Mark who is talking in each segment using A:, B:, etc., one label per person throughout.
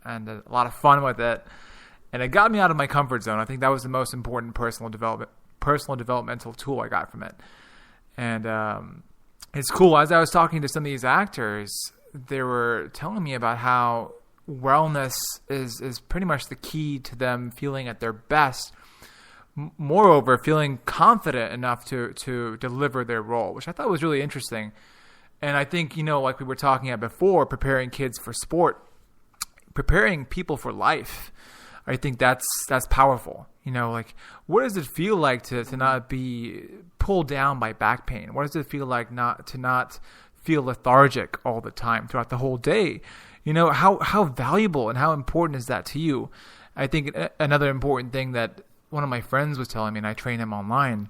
A: and a lot of fun with it. And it got me out of my comfort zone. I think that was the most important personal developmental tool I got from it. And it's cool. As I was talking to some of these actors, they were telling me about how wellness is pretty much the key to them feeling at their best. Moreover, feeling confident enough to deliver their role, which I thought was really interesting. And I think, like we were talking about before, preparing kids for sport, preparing people for life, I think that's powerful. Like, what does it feel like to not be pulled down by back pain? What does it feel like not feel lethargic all the time throughout the whole day? How valuable and how important is that to you? I think another important thing that one of my friends was telling me, and I train him online,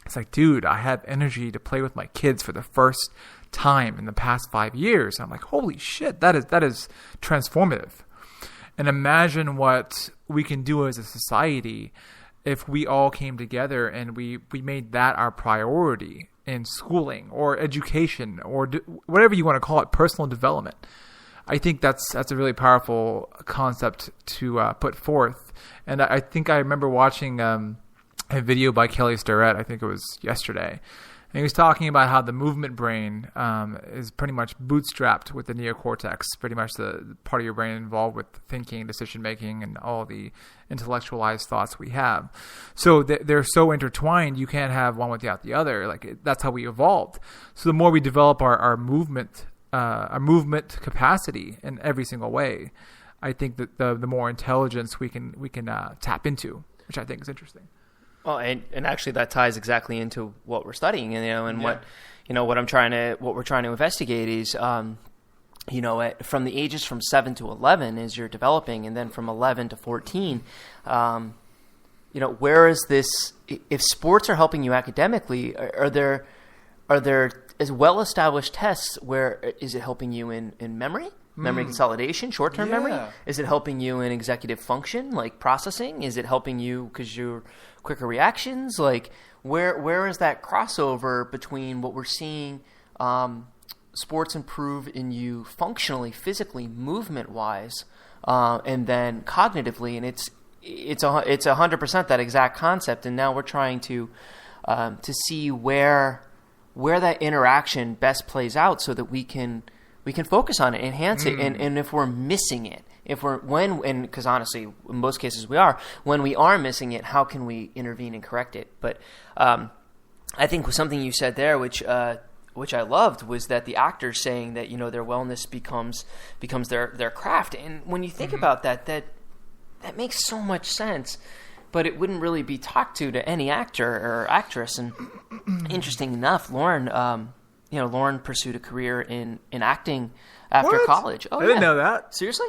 A: it's like, dude, I have energy to play with my kids for the first time in the past 5 years. I'm like, holy shit, that is transformative. And imagine what we can do as a society if we all came together and we made that our priority in schooling or education or whatever you want to call it, personal development. I think that's a really powerful concept to put forth. And I think I remember watching a video by Kelly Starrett, I think it was yesterday. And he was talking about how the movement brain is pretty much bootstrapped with the neocortex, pretty much the part of your brain involved with thinking, decision-making, and all the intellectualized thoughts we have. So they're so intertwined, you can't have one without the other. That's how we evolved. So the more we develop our movement capacity in every single way, I think that the more intelligence we can tap into, which I think is interesting.
B: Well, and actually that ties exactly into what we're studying, and what we're trying to investigate is, from the ages from 7 to 11 as you're developing, and then from 11 to 14, where is this? If sports are helping you academically, are there as well-established tests where is it helping you in memory consolidation, short-term memory? Is it helping you in executive function, like processing? Is it helping you because you're quicker reactions? Like, where is that crossover between what we're seeing sports improve in you functionally, physically, movement-wise, and then cognitively? And it's 100% that exact concept. And now we're trying to see where that interaction best plays out so that we can focus on it, enhance it, and if we're missing it, because honestly, in most cases when we are missing it, how can we intervene and correct it? But I think something you said there, which I loved, was that the actors saying that their wellness becomes their craft, and when you think about that makes so much sense. But it wouldn't really be talked to any actor or actress. And interesting enough, Lauren pursued a career in acting after college. Oh,
A: I didn't know that.
B: Seriously?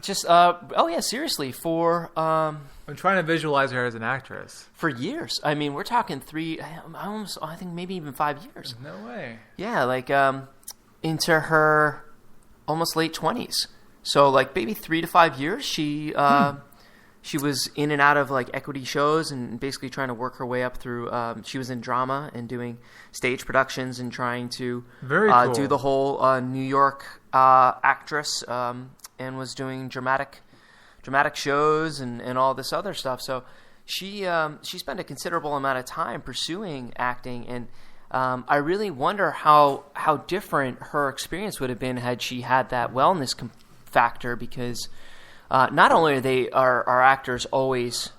B: Seriously.
A: I'm trying to visualize her as an actress.
B: For years. I mean, we're talking I think maybe even 5 years.
A: No way.
B: Yeah, into her almost late 20s. So maybe 3 to 5 years, she was in and out of equity shows and basically trying to work her way up through. She was in drama and doing stage productions and trying to do the whole New York actress, and was doing dramatic shows and all this other stuff. So she spent a considerable amount of time pursuing acting, and I really wonder how different her experience would have been had she had that wellness factor, because. Not only are our actors always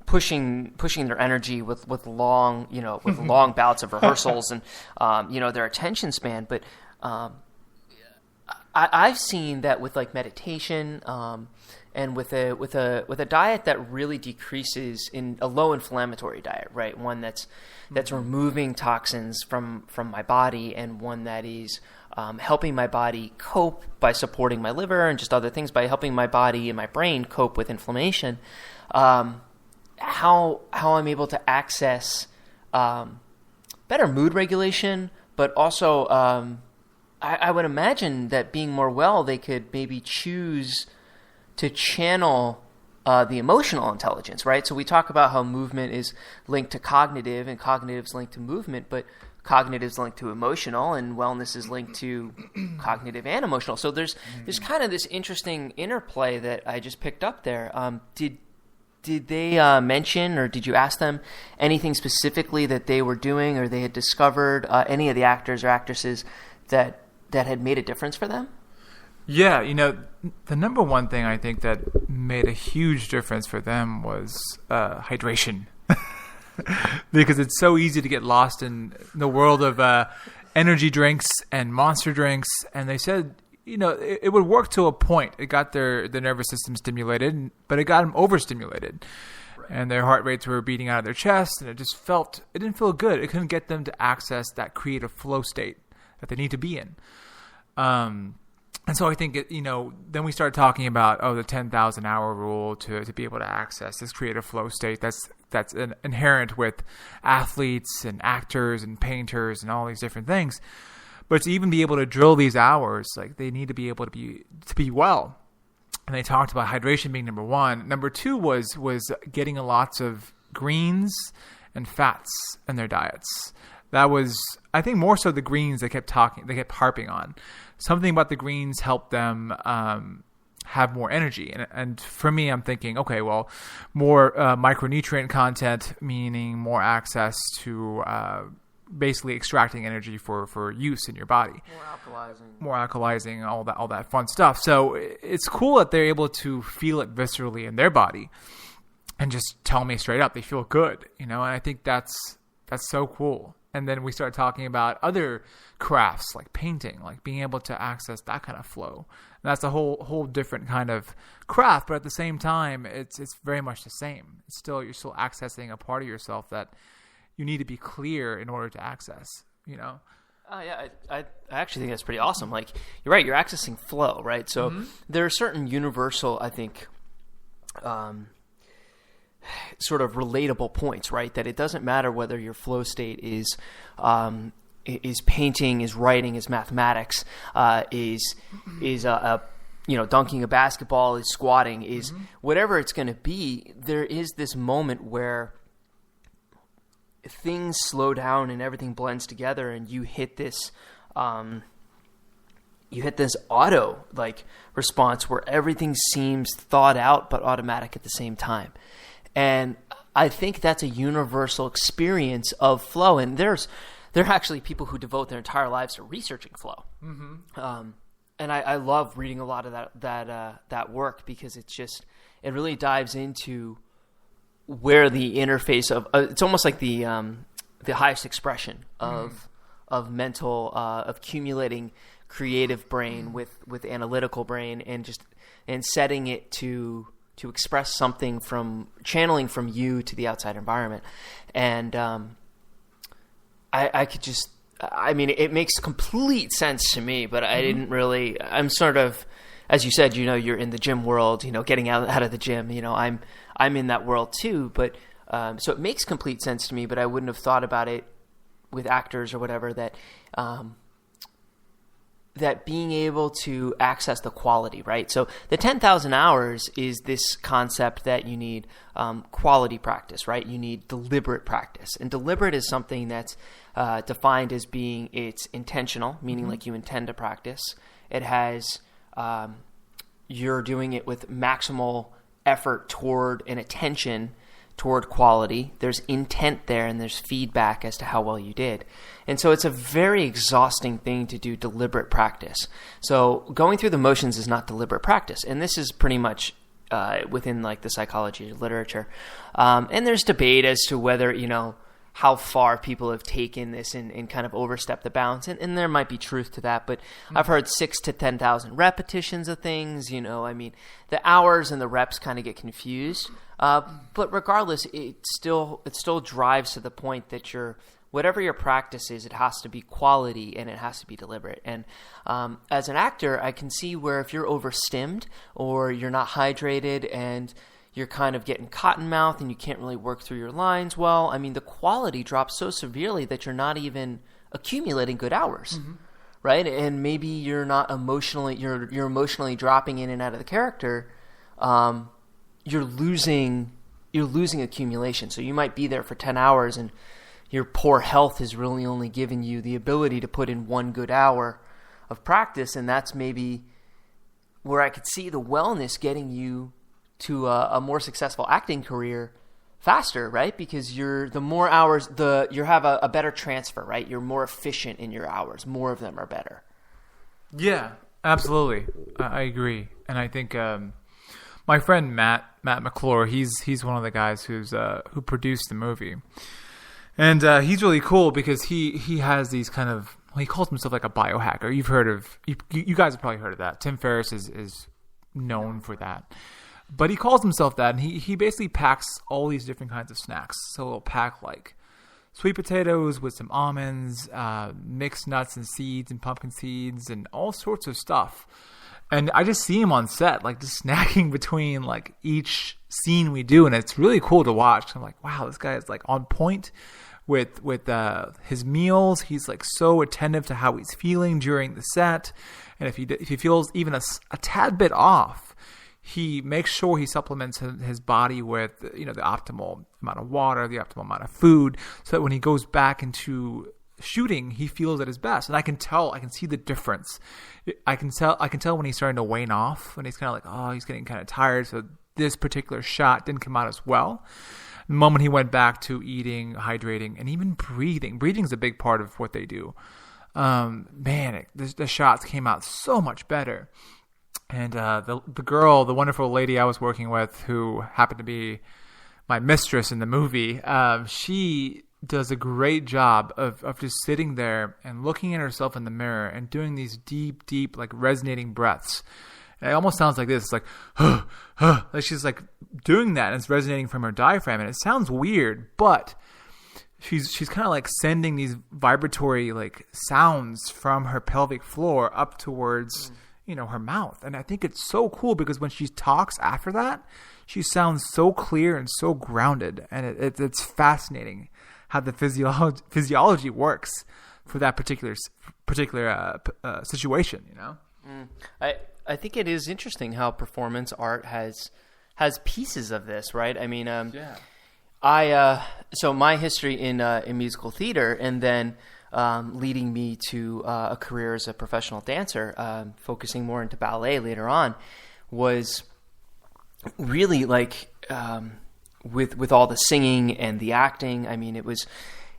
B: pushing their energy with long bouts of rehearsals and their attention span, but I've seen that with meditation and with a diet that really decreases, in a low inflammatory diet, right? One that's removing toxins from my body, and one that is helping my body cope by supporting my liver and just other things, by helping my body and my brain cope with inflammation. How I'm able to access better mood regulation, but also I would imagine that being more well, they could maybe choose to channel the emotional intelligence, right? So we talk about how movement is linked to cognitive and cognitive is linked to movement, but cognitive is linked to emotional, and wellness is linked to cognitive and emotional. So there's kind of this interesting interplay that I just picked up there. Did they mention, or did you ask them anything specifically that they were doing or they had discovered, any of the actors or actresses that had made a difference for them?
A: Yeah, the number one thing I think that made a huge difference for them was hydration. Because it's so easy to get lost in the world of energy drinks and monster drinks. And they said, it would work to a point. It got their nervous system stimulated, but it got them overstimulated. Right. And their heart rates were beating out of their chest, and it didn't feel good. It couldn't get them to access that creative flow state that they need to be in. And so I think, then we started talking about, the 10,000 hour rule to be able to access this creative flow state that's inherent with athletes and actors and painters and all these different things. But to even be able to drill these hours, like, they need to be able to be well. And they talked about hydration being number one. Number two was getting lots of greens and fats in their diets. That was, I think, more so the greens they kept harping on. Something about the greens helped them have more energy. And for me, I'm thinking, okay, well, more micronutrient content, meaning more access to basically extracting energy for use in your body. More alkalizing, all that fun stuff. So it's cool that they're able to feel it viscerally in their body and just tell me straight up they feel good, and I think that's so cool. And then we started talking about other crafts like painting, like being able to access that kind of flow. And that's a whole different kind of craft, but at the same time, it's very much the same. You're still accessing a part of yourself that you need to be clear in order to access.
B: Yeah, I actually think that's pretty awesome. Like, you're right, you're accessing flow, right? So there are certain universal, I think, sort of relatable points, right? That it doesn't matter whether your flow state is painting, is writing, is mathematics, is dunking a basketball, is squatting, is whatever it's going to be. There is this moment where things slow down and everything blends together, and you hit this auto response where everything seems thought out but automatic at the same time. And I think that's a universal experience of flow. And there are actually people who devote their entire lives to researching flow. And I love reading a lot of that work, because it really dives into where the interface of it's almost like the highest expression of mental of accumulating creative brain with analytical brain, and setting it to express something from channeling from you to the outside environment. And it makes complete sense to me, but I didn't really, I'm sort of, as you said, you're in the gym world, getting out of the gym, I'm in that world too, but so it makes complete sense to me, but I wouldn't have thought about it with actors or whatever, that being able to access the quality, right? So the 10,000 hours is this concept that you need quality practice, right? You need deliberate practice. And deliberate is something that's defined as it's intentional, meaning like you intend to practice. It has, you're doing it with maximal effort toward an attention toward quality. There's intent there, and there's feedback as to how well you did. And so it's a very exhausting thing to do deliberate practice. So going through the motions is not deliberate practice. And this is pretty much within like the psychology literature. And there's debate as to whether, how far people have taken this and kind of overstepped the bounds. And there might be truth to that, but I've heard 6,000 to 10,000 repetitions of things, the hours and the reps kind of get confused. But regardless, it still drives to the point that whatever your practice is, it has to be quality and it has to be deliberate. And as an actor, I can see where if you're overstimmed or you're not hydrated and you're kind of getting cotton mouth and you can't really work through your lines well, the quality drops so severely that you're not even accumulating good hours, right? And maybe you're not you're emotionally dropping in and out of the character. You're losing accumulation. So you might be there for 10 hours and your poor health has really only given you the ability to put in 1 good hour of practice, and that's maybe where I could see the wellness getting you to a more successful acting career faster, right? Because the more hours, you have a better transfer, right? You're more efficient in your hours. More of them are better.
A: Yeah, absolutely. I agree. And I think my friend Matt McClure, he's one of the guys who produced the movie. And he's really cool because he has these kind of, he calls himself like a biohacker. You've heard of, you guys have probably heard of that. Tim Ferriss is known for that. But he calls himself that, and he basically packs all these different kinds of snacks. So he'll pack like sweet potatoes with some almonds, mixed nuts and seeds and pumpkin seeds and all sorts of stuff. And I just see him on set, like just snacking between like each scene we do, and it's really cool to watch. I'm like, wow, this guy is like on point with his meals. He's like so attentive to how he's feeling during the set, and if he feels even a tad bit off, he makes sure he supplements his body with, the optimal amount of water, the optimal amount of food, so that when he goes back into shooting, he feels at his best. And I can see the difference. I can tell when he's starting to wane off, when he's kind of like, oh, he's getting kind of tired. So this particular shot didn't come out as well. The moment he went back to eating, hydrating, and even breathing. Breathing is a big part of what they do. The shots came out so much better. And the wonderful lady I was working with, who happened to be my mistress in the movie, she does a great job of just sitting there and looking at herself in the mirror and doing these deep, deep, like resonating breaths. And it almost sounds like this. It's like, like she's like doing that, and it's resonating from her diaphragm. And it sounds weird, but she's kind of like sending these vibratory like sounds from her pelvic floor up towards her mouth. And I think it's so cool because when she talks after that, she sounds so clear and so grounded. And it's fascinating how the physiology works for that particular situation,
B: I think it is interesting how performance art has pieces of this, right? I mean, so my history in musical theater, and then leading me to a career as a professional dancer, focusing more into ballet later on, was really like with all the singing and the acting. I mean, it was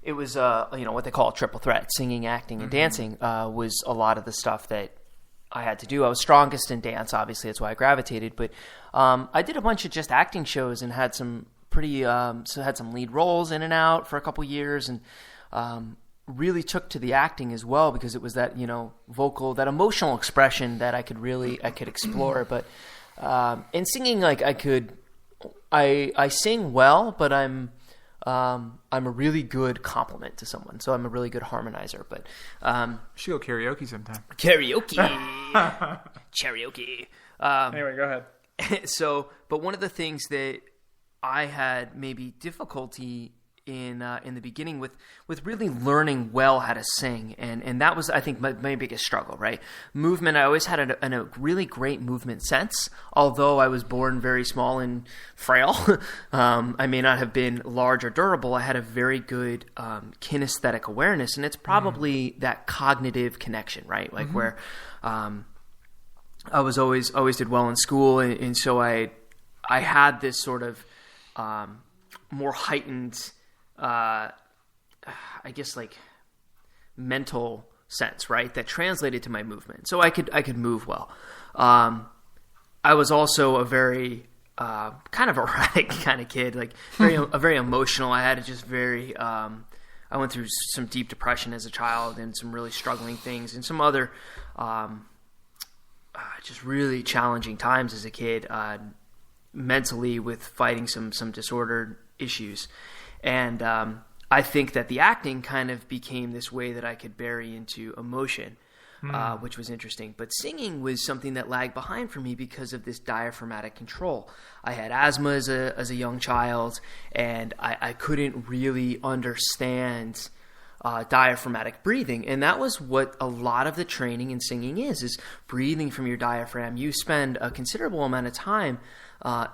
B: what they call a triple threat: singing, acting, and dancing was a lot of the stuff that I had to do. I was strongest in dance, obviously, that's why I gravitated. But I did a bunch of just acting shows and had some had some lead roles in and out for a couple years, and really took to the acting as well, because it was that vocal, that emotional expression that I could explore. But in singing, like I sing well, but I'm a really good compliment to someone, so I'm a really good harmonizer. But
A: should go karaoke sometime.
B: Karaoke.
A: Anyway, go ahead.
B: But one of the things that I had maybe difficulty in the beginning with really learning well how to sing, and that was, I think, my biggest struggle, right? Movement. I always had a really great movement sense, although I was born very small and frail. I may not have been large or durable. I had a very good kinesthetic awareness, and it's probably that cognitive connection, right? Like where I was always did well in school, and so I had this sort of more heightened, I guess, like mental sense, right? That translated to my movement, so I could move well. I was also a very kind of erratic kind of kid, like very emotional. I had to just I went through some deep depression as a child and some really struggling things, and some other just really challenging times as a kid, mentally, with fighting some disordered issues. And I think that the acting kind of became this way that I could bury into emotion, which was interesting. But singing was something that lagged behind for me because of this diaphragmatic control. I had asthma as a young child, and I couldn't really understand diaphragmatic breathing. And that was what a lot of the training in singing is breathing from your diaphragm. You spend a considerable amount of time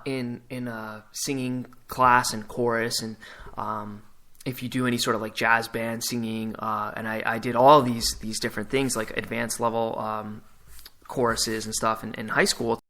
B: in a singing class and chorus, and if you do any sort of like jazz band singing, and I did all these different things like advanced level choruses and stuff in high school.